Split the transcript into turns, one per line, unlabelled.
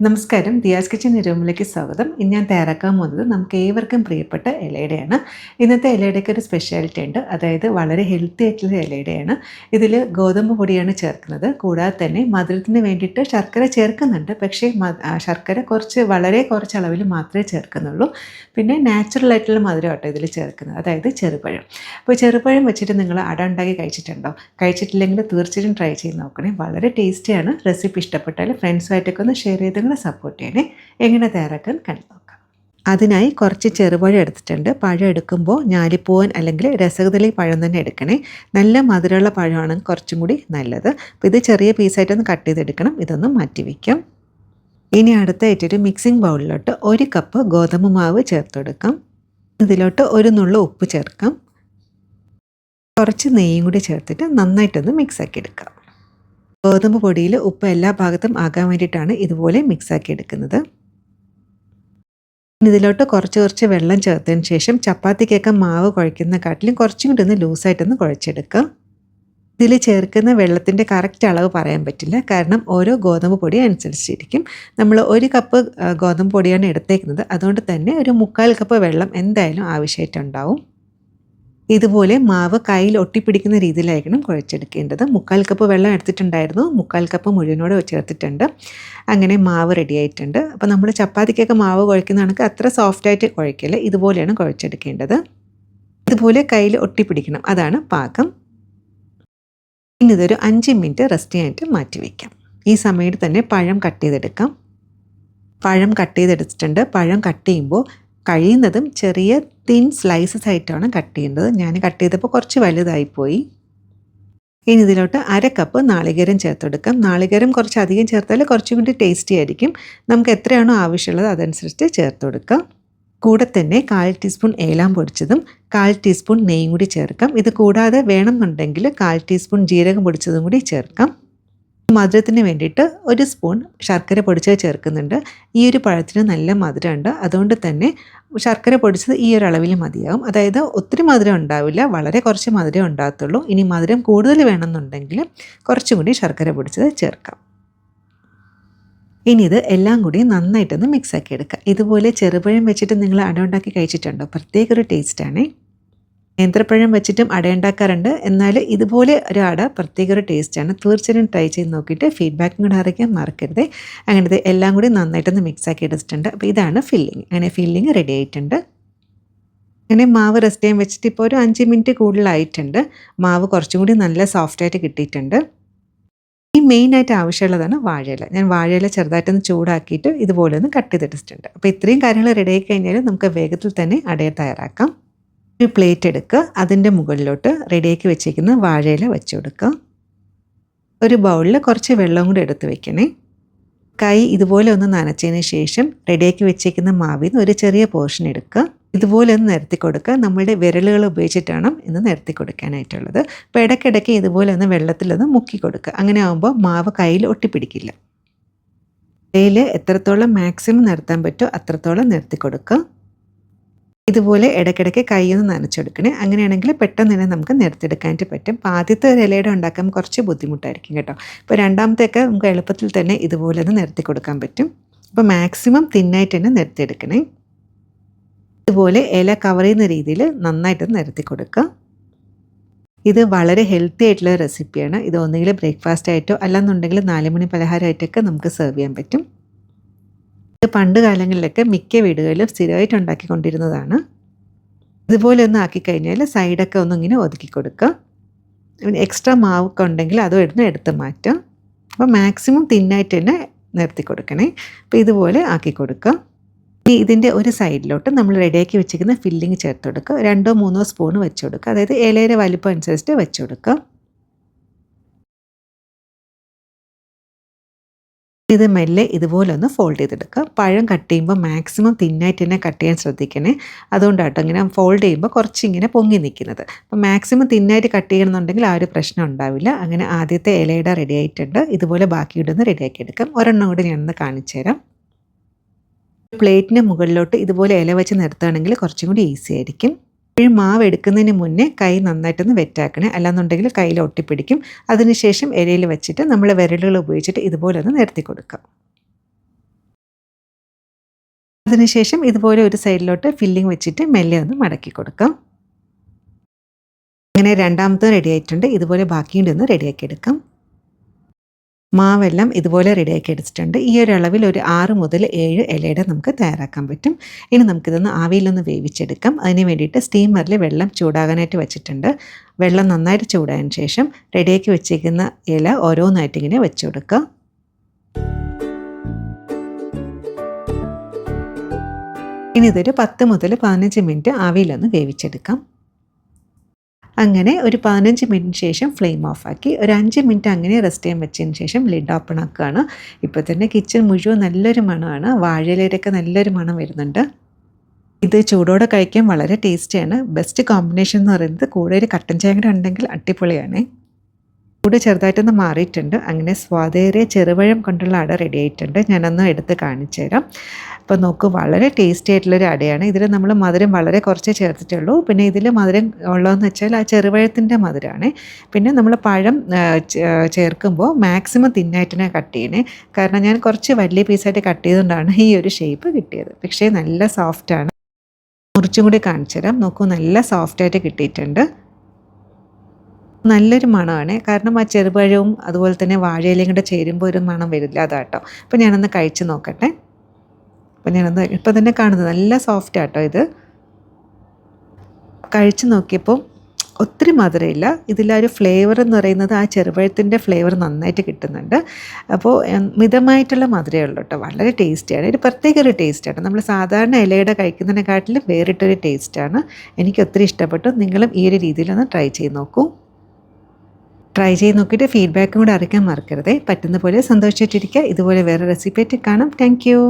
നമസ്കാരം, ദിയാസ് കിച്ചൻ റൂമിലേക്ക് സ്വാഗതം. ഇന്ന് ഞാൻ തയ്യാറാക്കാൻ പോകുന്നത് നമുക്ക് ഏവർക്കും പ്രിയപ്പെട്ട ഇലയുടെയാണ്. ഇന്നത്തെ ഇലയുടെയൊക്കെ ഒരു സ്പെഷ്യാലിറ്റി ഉണ്ട്. അതായത് വളരെ ഹെൽത്തി ആയിട്ടുള്ള ഇലയുടെയാണ്. ഇതിൽ ഗോതമ്പ് പൊടിയാണ് ചേർക്കുന്നത്. കൂടാതെ തന്നെ മധുരത്തിന് വേണ്ടിയിട്ട് ശർക്കര ചേർക്കുന്നുണ്ട്. പക്ഷേ ശർക്കര വളരെ കുറച്ച് അളവിൽ മാത്രമേ ചേർക്കുന്നുള്ളൂ. പിന്നെ നാച്ചുറൽ ആയിട്ടുള്ള മധുരം കേട്ടോ ഇതിൽ ചേർക്കുന്നത്, അതായത് ചെറുപഴം. അപ്പോൾ ചെറുപഴം വെച്ചിട്ട് നിങ്ങൾ അട ഉണ്ടാക്കി കഴിച്ചിട്ടുണ്ടോ? കഴിച്ചിട്ടില്ലെങ്കിൽ തീർച്ചയായിട്ടും ട്രൈ ചെയ്ത് നോക്കണേ. വളരെ ടേസ്റ്റിയാണ്. റെസിപ്പി ഇഷ്ടപ്പെട്ടാൽ ഫ്രണ്ട്സുമായിട്ടൊക്കെ ഒന്ന് ഷെയർ ചെയ്ത് സപ്പോർട്ട് ചെയ്യണേ. എങ്ങനെ തയ്യാറാക്കാൻ കണ്ടു നോക്കാം. അതിനായി കുറച്ച് ചെറുപഴം എടുത്തിട്ടുണ്ട്. പഴം എടുക്കുമ്പോൾ ഞാലിപ്പൂവൻ അല്ലെങ്കിൽ രസകദളി പഴം തന്നെ എടുക്കണേ. നല്ല മധുരമുള്ള പഴമാണ് കുറച്ചും കൂടി നല്ലത്. അപ്പോൾ ഇത് ചെറിയ പീസായിട്ടൊന്ന് കട്ട് ചെയ്തെടുക്കണം. ഇതൊന്ന് മാറ്റി വയ്ക്കാം. ഇനി അടുത്തായിട്ടൊരു മിക്സിംഗ് ബൗളിലോട്ട് 1 കപ്പ് ഗോതമ്പ് മാവ് ചേർത്ത് കൊടുക്കാം. ഇതിലോട്ട് ഒരു നുള്ളു ഉപ്പ് ചേർക്കാം. കുറച്ച് നെയ്യും കൂടി ചേർത്തിട്ട് നന്നായിട്ടൊന്ന് മിക്സാക്കി എടുക്കാം. ഗോതമ്പ് പൊടിയിൽ ഉപ്പ് എല്ലാ ഭാഗത്തും ആകാൻ വേണ്ടിയിട്ടാണ് ഇതുപോലെ മിക്സാക്കി എടുക്കുന്നത്. ഇതിലോട്ട് കുറച്ച് വെള്ളം ചേർത്തതിന് ശേഷം ചപ്പാത്തിക്കൊക്കെ മാവ് കുഴയ്ക്കുന്ന കാട്ടിലും കുറച്ചും കൂടി ഒന്ന് ലൂസായിട്ടൊന്ന് കുഴച്ചെടുക്കുക. ഇതിൽ ചേർക്കുന്ന വെള്ളത്തിൻ്റെ കറക്റ്റ് അളവ് പറയാൻ പറ്റില്ല, കാരണം ഓരോ ഗോതമ്പ് പൊടി അനുസരിച്ചിരിക്കും. നമ്മൾ 1 കപ്പ് ഗോതമ്പ് പൊടിയാണ് എടുത്തേക്കുന്നത്. അതുകൊണ്ട് തന്നെ ഒരു 3/4 കപ്പ് വെള്ളം എന്തായാലും ആവശ്യമായിട്ടുണ്ടാവും. ഇതുപോലെ മാവ് കയ്യിൽ ഒട്ടിപ്പിടിക്കുന്ന രീതിയിലായിരിക്കണം കുഴച്ചെടുക്കേണ്ടത്. 3/4 കപ്പ് വെള്ളം എടുത്തിട്ടുണ്ടായിരുന്നു, 3/4 കപ്പ് മുഴുവനോടെ ചേർത്തിട്ടുണ്ട്. അങ്ങനെ മാവ് റെഡി ആയിട്ടുണ്ട്. അപ്പോൾ നമ്മൾ ചപ്പാത്തിക്കൊക്കെ മാവ് കുഴക്കുന്നതാണെങ്കിൽ അത്ര സോഫ്റ്റായിട്ട് കുഴക്കില്ല, ഇതുപോലെയാണ് കുഴച്ചെടുക്കേണ്ടത്. ഇതുപോലെ കയ്യിൽ ഒട്ടിപ്പിടിക്കണം, അതാണ് പാകം. ഇനി ഇതൊരു 5 മിനിറ്റ് റെസ്റ്റ് ചെയ്യാനായിട്ട് മാറ്റി വയ്ക്കാം. ഈ സമയത്ത് തന്നെ പഴം കട്ട് ചെയ്തെടുക്കാം. പഴം കട്ട് ചെയ്തെടുത്തിട്ടുണ്ട്. പഴം കട്ട് ചെയ്യുമ്പോൾ കഴിയുന്നതും ചെറിയ തിൻ സ്ലൈസസ് ആയിട്ടാണ് കട്ട് ചെയ്യേണ്ടത്. ഞാൻ കട്ട് ചെയ്തപ്പോൾ കുറച്ച് വലുതായിപ്പോയി. ഇനി ഇതിലോട്ട് 1/2 കപ്പ് നാളികേരം ചേർത്തെടുക്കാം. നാളികേരം കുറച്ച് അധികം ചേർത്താൽ കുറച്ചും കൂടി ടേസ്റ്റി ആയിരിക്കും. നമുക്ക് എത്രയാണോ ആവശ്യമുള്ളത് അതനുസരിച്ച് ചേർത്ത് കൊടുക്കാം. കൂടെ തന്നെ 1/4 ടീസ്പൂൺ ഏലം പൊടിച്ചതും 1/4 ടീസ്പൂൺ നെയ്യും കൂടി ചേർക്കാം. ഇത് കൂടാതെ വേണമെന്നുണ്ടെങ്കിൽ 1/4 ടീസ്പൂൺ ജീരകം പൊടിച്ചതും കൂടി ചേർക്കാം. മധുരത്തിന് വേണ്ടിയിട്ട് 1 സ്പൂൺ ശർക്കര പൊടിച്ചത് ചേർക്കുന്നുണ്ട്. ഈ ഒരു പഴത്തിന് നല്ല മധുരമുണ്ട്. അതുകൊണ്ട് തന്നെ ശർക്കര പൊടിച്ചത് ഈ ഒരു അളവിൽ മതിയാവും. അതായത് ഒത്തിരി മധുരം ഉണ്ടാവില്ല, വളരെ കുറച്ച് മധുരം ഉണ്ടാകത്തുള്ളൂ. ഇനി മധുരം കൂടുതൽ വേണമെന്നുണ്ടെങ്കിൽ കുറച്ചും കൂടി ശർക്കര പൊടിച്ചത് ചേർക്കാം. ഇനി ഇത് എല്ലാം കൂടി നന്നായിട്ടൊന്ന് മിക്സാക്കി എടുക്കുക. ഇതുപോലെ ചെറുപഴം വെച്ചിട്ട് നിങ്ങൾ അട ഉണ്ടാക്കി കഴിച്ചിട്ടുണ്ടോ? പ്രത്യേക ഒരു ടേസ്റ്റാണേ. നേന്ത്രപ്പഴം വെച്ചിട്ടും അട ഉണ്ടാക്കാറുണ്ട്. എന്നാൽ ഇതുപോലെ ഒരു അട പ്രത്യേക ഒരു ടേസ്റ്റാണ്. തീർച്ചയായും ട്രൈ ചെയ്ത് നോക്കിയിട്ട് ഫീഡ്ബാക്കും കൂടെ അറിയിക്കാൻ മറക്കരുത്. അങ്ങനത്തെ എല്ലാം കൂടി നന്നായിട്ടൊന്ന് മിക്സാക്കി എടുത്തിട്ടുണ്ട്. അപ്പോൾ ഇതാണ് ഫില്ലിങ്. അങ്ങനെ ഫില്ലിങ് റെഡി ആയിട്ടുണ്ട്. അങ്ങനെ മാവ് റെസ്റ്റ് ചെയ്യാൻ വെച്ചിട്ട് ഇപ്പോൾ ഒരു 5 മിനിറ്റ് കൂടുതലായിട്ടുണ്ട്. മാവ് കുറച്ചും കൂടി നല്ല സോഫ്റ്റായിട്ട് കിട്ടിയിട്ടുണ്ട്. ഈ മെയിനായിട്ട് ആവശ്യമുള്ളതാണ് വാഴയില. ഞാൻ വാഴയില ചെറുതായിട്ടൊന്ന് ചൂടാക്കിയിട്ട് ഇതുപോലെ ഒന്ന് കട്ട് ചെയ്തെടുത്തിട്ടുണ്ട്. അപ്പോൾ ഇത്രയും കാര്യങ്ങൾ റെഡി ആയി കഴിഞ്ഞാൽ നമുക്ക് വേഗത്തിൽ തന്നെ അട തയ്യാറാക്കാം. ഒരു പ്ലേറ്റ് എടുക്കുക. അതിൻ്റെ മുകളിലോട്ട് റെഡിയാക്കി വെച്ചേക്കുന്ന വാഴയില വെച്ച് കൊടുക്കുക. ഒരു ബൗളിൽ കുറച്ച് വെള്ളം കൂടി എടുത്ത് വെക്കണേ. കൈ ഇതുപോലെ ഒന്ന് നനച്ചതിന് ശേഷം റെഡിയാക്കി വെച്ചേക്കുന്ന മാവിൽ നിന്ന് ഒരു ചെറിയ പോർഷൻ എടുക്കുക. ഇതുപോലെ ഒന്ന് നിരത്തി കൊടുക്കുക. നമ്മളുടെ വിരലുകൾ ഉപയോഗിച്ചിട്ടാണ് ഇന്ന് നിരത്തി കൊടുക്കാനായിട്ടുള്ളത്. അപ്പോൾ ഇടയ്ക്കിടയ്ക്ക് ഇതുപോലെ ഒന്ന് വെള്ളത്തിലൊന്ന് മുക്കി കൊടുക്കുക. അങ്ങനെ ആകുമ്പോൾ മാവ് കയ്യിൽ ഒട്ടിപ്പിടിക്കില്ല. കയ്യിൽ എത്രത്തോളം മാക്സിമം നിരത്താൻ പറ്റുമോ അത്രത്തോളം നിരത്തി കൊടുക്കുക. ഇതുപോലെ ഇടയ്ക്കിടയ്ക്ക് കൈയൊന്ന് നനച്ചെടുക്കണേ. അങ്ങനെയാണെങ്കിൽ പെട്ടെന്ന് തന്നെ നമുക്ക് നിരത്തിയെടുക്കാനായിട്ട് പറ്റും. അപ്പോൾ ആദ്യത്തെ ഒരു ഇലയുടെ ഉണ്ടാക്കാൻ കുറച്ച് ബുദ്ധിമുട്ടായിരിക്കും കേട്ടോ. ഇപ്പോൾ രണ്ടാമത്തെയൊക്കെ നമുക്ക് എളുപ്പത്തിൽ തന്നെ ഇതുപോലെ ഒന്ന് നിരത്തി കൊടുക്കാൻ പറ്റും. അപ്പോൾ മാക്സിമം തിന്നായിട്ട് തന്നെ നിരത്തിയെടുക്കണേ. ഇതുപോലെ ഇല കവർ ചെയ്യുന്ന രീതിയിൽ നന്നായിട്ട് നിരത്തി കൊടുക്കുക. ഇത് വളരെ ഹെൽത്തി ആയിട്ടുള്ള റെസിപ്പിയാണ്. ഇത് ഒന്നുകിൽ ബ്രേക്ക്ഫാസ്റ്റ് ആയിട്ടോ അല്ലാന്നുണ്ടെങ്കിൽ 4 മണി പലഹാരമായിട്ടൊക്കെ നമുക്ക് സെർവ് ചെയ്യാൻ പറ്റും. ഇത് പണ്ട് കാലങ്ങളിലൊക്കെ മിക്ക വീടുകളിലും സ്ഥിരമായിട്ട് ഉണ്ടാക്കിക്കൊണ്ടിരുന്നതാണ്. ഇതുപോലെ ഒന്ന് ആക്കിക്കഴിഞ്ഞാൽ സൈഡൊക്കെ ഒന്നിങ്ങനെ ഒതുക്കി കൊടുക്കുക. എക്സ്ട്രാ മാവൊക്കെ ഉണ്ടെങ്കിൽ അതും എടുത്ത് മാറ്റുക. അപ്പോൾ മാക്സിമം തിന്നായിട്ട് തന്നെ നിർത്തി കൊടുക്കണേ. അപ്പോൾ ഇതുപോലെ ആക്കി കൊടുക്കുക. ഇനി ഇതിൻ്റെ ഒരു സൈഡിലോട്ട് നമ്മൾ റെഡിയാക്കി വെച്ചിരിക്കുന്ന ഫില്ലിങ് ചേർത്ത് കൊടുക്കുക. 2-3 സ്പൂൺ വെച്ച് കൊടുക്കുക. അതായത് ഇലയുടെ വലിപ്പം അനുസരിച്ച് വെച്ച് കൊടുക്കുക. ഇത് മെല്ലെ ഇതുപോലെ ഒന്ന് ഫോൾഡ് ചെയ്തെടുക്കുക. പഴം കട്ട് ചെയ്യുമ്പോൾ മാക്സിമം തിന്നായിട്ട് തന്നെ കട്ട് ചെയ്യാൻ ശ്രദ്ധിക്കണേ. അതുകൊണ്ടാട്ടോ ഇങ്ങനെ ഫോൾഡ് ചെയ്യുമ്പോൾ കുറച്ചിങ്ങനെ പൊങ്ങി നിൽക്കുന്നത്. അപ്പോൾ മാക്സിമം തിന്നായിട്ട് കട്ട് ചെയ്യണമെന്നുണ്ടെങ്കിൽ ആ ഒരു പ്രശ്നം ഉണ്ടാവില്ല. അങ്ങനെ ആദ്യത്തെ ഇലയുടെ റെഡി ആയിട്ടുണ്ട്. ഇതുപോലെ ബാക്കിയിട്ടൊന്ന് റെഡിയാക്കി എടുക്കാം. ഒരെണ്ണം കൂടി ഞാനൊന്ന് കാണിച്ചു തരാം. പ്ലേറ്റിന് മുകളിലോട്ട് ഇതുപോലെ ഇല വെച്ച് നിർത്തുകയാണെങ്കിൽ കുറച്ചും കൂടി ഈസി ആയിരിക്കും. മാവ് എടുക്കുന്നതിന് മുന്നേ കൈ നന്നായിട്ടൊന്ന് വെറ്റാക്കണേ, അല്ലാന്നുണ്ടെങ്കിൽ കയ്യിൽ ഒട്ടിപ്പിടിക്കും. അതിനുശേഷം ഇലയിൽ വെച്ചിട്ട് നമ്മൾ വിരലുകൾ ഉപയോഗിച്ചിട്ട് ഇതുപോലെ ഒന്ന് നിരത്തി കൊടുക്കാം. അതിനുശേഷം ഇതുപോലെ ഒരു സൈഡിലോട്ട് ഫില്ലിംഗ് വെച്ചിട്ട് മെല്ലെ ഒന്ന് മടക്കി കൊടുക്കാം. അങ്ങനെ രണ്ടാമത്തെ റെഡി ആയിട്ടുണ്ട്. ഇതുപോലെ ബാക്കിയും ഒന്ന് റെഡിയാക്കി എടുക്കാം. മാവെല്ലാം ഇതുപോലെ റെഡിയാക്കി എടുത്തിട്ടുണ്ട്. ഈ ഒരു അളവിൽ ഒരു 6 മുതൽ 7 ഇലയുടെ നമുക്ക് തയ്യാറാക്കാൻ പറ്റും. ഇനി നമുക്കിതൊന്ന് ആവിയിലൊന്ന് വേവിച്ചെടുക്കാം. അതിന് വേണ്ടിയിട്ട് സ്റ്റീമറിൽ വെള്ളം ചൂടാകാനായിട്ട് വെച്ചിട്ടുണ്ട്. വെള്ളം നന്നായിട്ട് ചൂടായതിന് ശേഷം റെഡിയാക്കി വെച്ചിരിക്കുന്ന ഇല ഓരോന്നായിട്ട് ഇങ്ങനെ വെച്ച് കൊടുക്കുക. ഇനി ഇതൊരു 10 മുതൽ 15 മിനിറ്റ് ആവിയിലൊന്ന് വേവിച്ചെടുക്കാം. അങ്ങനെ ഒരു 15 മിനിറ്റിന് ശേഷം ഫ്ലെയിം ഓഫാക്കി ഒരു 5 മിനിറ്റ് അങ്ങനെ റെസ്റ്റ് ചെയ്യാൻ വെച്ചതിന് ശേഷം ലിഡ് ഓപ്പൺ ആക്കുകയാണ്. ഇപ്പോൾ തന്നെ കിച്ചൺ മുഴുവൻ നല്ലൊരു മണമാണ്. വാഴയിലയൊക്കെ നല്ലൊരു മണം വരുന്നുണ്ട്. ഇത് ചൂടോടെ കഴിക്കാൻ വളരെ ടേസ്റ്റിയാണ്. ബെസ്റ്റ് കോമ്പിനേഷൻ എന്ന് പറയുന്നത് കൂടെ ഒരു കട്ടൻ ചായ കൂടെ ഉണ്ടെങ്കിൽ അടിപൊളിയാണ്. ചൂട് ചെറുതായിട്ടൊന്ന് മാറിയിട്ടുണ്ട്. അങ്ങനെ സ്വാദേറിയ ചെറുപഴം കൊണ്ടുള്ള അട റെഡി ആയിട്ടുണ്ട്. ഞാനൊന്ന് എടുത്ത് കാണിച്ചു തരാം. അപ്പോൾ നോക്കൂ, വളരെ ടേസ്റ്റി ആയിട്ടുള്ളൊരു അടയാണ്. ഇതിൽ നമ്മൾ മധുരം വളരെ കുറച്ചേ ചേർത്തിട്ടുള്ളൂ. പിന്നെ ഇതിൽ മധുരം ഉള്ളതെന്ന് വെച്ചാൽ ആ ചെറുപഴത്തിൻ്റെ മധുരമാണ്. പിന്നെ നമ്മൾ പഴം ചേർക്കുമ്പോൾ മാക്സിമം തിന്നായിട്ട് തന്നെ കട്ട് ചെയ്യണേ. കാരണം ഞാൻ കുറച്ച് വലിയ പീസായിട്ട് കട്ട് ചെയ്തുകൊണ്ടാണ് ഈ ഒരു ഷേപ്പ് കിട്ടിയത്. പക്ഷേ നല്ല സോഫ്റ്റാണ്. മുറിച്ചും കൂടി കാണിച്ചു തരാം. നോക്കൂ, നല്ല സോഫ്റ്റായിട്ട് കിട്ടിയിട്ടുണ്ട്. നല്ലൊരു മണമാണ്. കാരണം ആ ചെറുപഴവും അതുപോലെ തന്നെ വാഴയിലയും കൂടെ ചേരുമ്പോൾ ഒരു മണം വരില്ല, അതാട്ടോ. അപ്പോൾ ഞാനൊന്ന് കഴിച്ച് നോക്കട്ടെ. അപ്പോൾ ഞാനൊന്ന് ഇപ്പോൾ തന്നെ കാണുന്നത് നല്ല സോഫ്റ്റ് ആട്ടോ. ഇത് കഴിച്ച് നോക്കിയപ്പോൾ ഒത്തിരി മധുരമില്ല. ഇതിലൊരു ഫ്ലേവർ എന്ന് പറയുന്നത് ആ ചെറുപഴത്തിൻ്റെ ഫ്ലേവർ നന്നായിട്ട് കിട്ടുന്നുണ്ട്. അപ്പോൾ മിതമായിട്ടുള്ള മധുരമേ ഉള്ളൂ കേട്ടോ. വളരെ ടേസ്റ്റിയാണ്. ഒരു പ്രത്യേക ഒരു ടേസ്റ്റാണ്. നമ്മൾ സാധാരണ ഇലയുടെ കഴിക്കുന്നതിനെക്കാട്ടിലും വേറിട്ടൊരു ടേസ്റ്റാണ്. എനിക്ക് ഒത്തിരി ഇഷ്ടപ്പെട്ടു. നിങ്ങളും ഈ ഒരു രീതിയിലൊന്ന് ട്രൈ ചെയ്ത് നോക്കൂ. ട്രൈ ചെയ്ത് നോക്കിയിട്ട് ഫീഡ്ബാക്കും കൂടെ അറിയിക്കാൻ മറക്കരുതേ. പറ്റുന്ന പോലെ സന്തോഷിച്ചിട്ടിരിക്കുക. ഇതുപോലെ വേറെ റെസിപ്പി ആയിട്ട് കാണാം. Thank you.